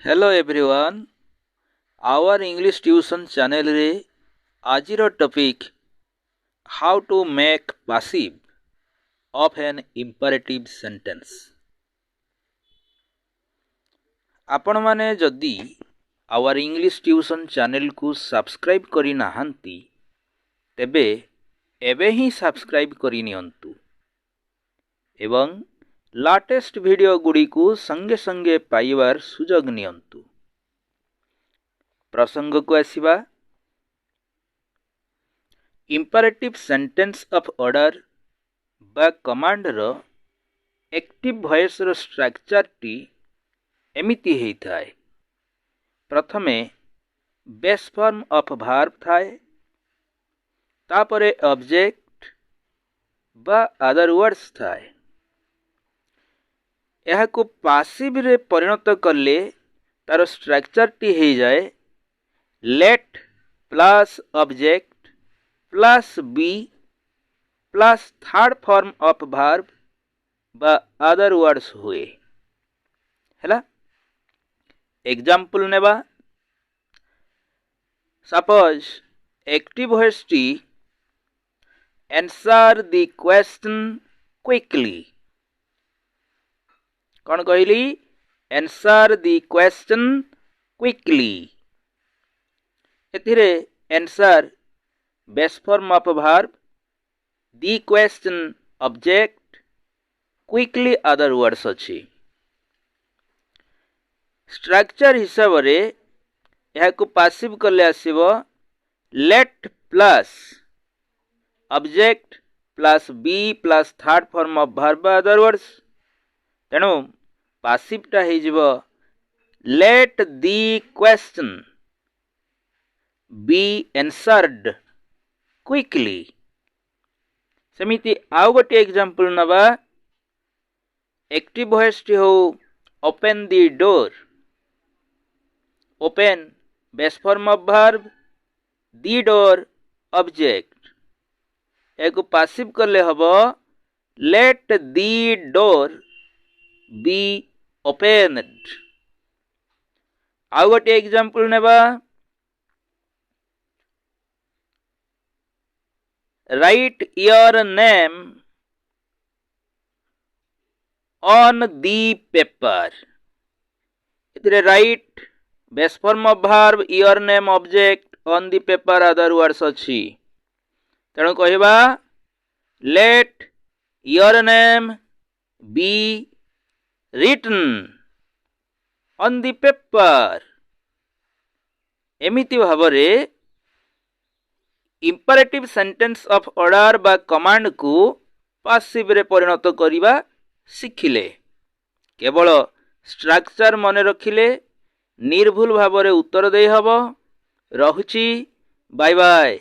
Hello everyone. Our English tuition channel रे आजिर topic how to make passive of an imperative sentence. आपण माने जदि our English tuition channel को subscribe करि नाहंती तेबे एबे ही सब्सक्राइब करि नियंतु एवं लाटेस्ट वीडियो गुडी को संगे संगे पाइबार सुजोग नियंतु। प्रसंग को आसीबा imperative sentence of order बा कमांड रो एक्टिव वॉइस रो स्ट्रक्चर टी एमिति हेई थाए। प्रथमे बेस फॉर्म ऑफ वर्ब थाए, तापरे ऑब्जेक्ट बा अदर वर्ड्स थाए। यह को पासिव रे परिणत करले तार स्ट्रक्चर टी हेई जाए let plus object plus be plus third form of verb बा अदर वर्ड्स हुए हैला। एग्जांपल नेबा सपोज एक्टिव वॉइस टी आंसर द क्वेश्चन क्विकली। कौन कहली आंसर द क्वेश्चन क्विकली। एथिरे answer base form of verb, the question object, quickly other words अछि। Structure हिसाब रे यह को पासिव करले आसीबो let plus object plus be plus third form of verb other words. तेणु पासिवटा हो जिवो let the question be answered quickly. सेमिति आउ गोटे एग्जांपल नबा एक्टिव वॉइस टी हो open the door. Open base form of verb, the door object. एको पासिव करले हबो let the door be opened. आउ गोटे एग्जांपल नेबा write your name on the paper. इतरे write base form of verb, your name object, on the paper other words अछि। तेणु कहिबा let your name be written on the paper। एमिति भावरे imperative sentence of order बा command को passive रे परिणत करिबा सिखिले। केवल स्ट्रक्चर मने रखिले निर्भुल भावरे उत्तर देई हबो। रहुची बाय बाय।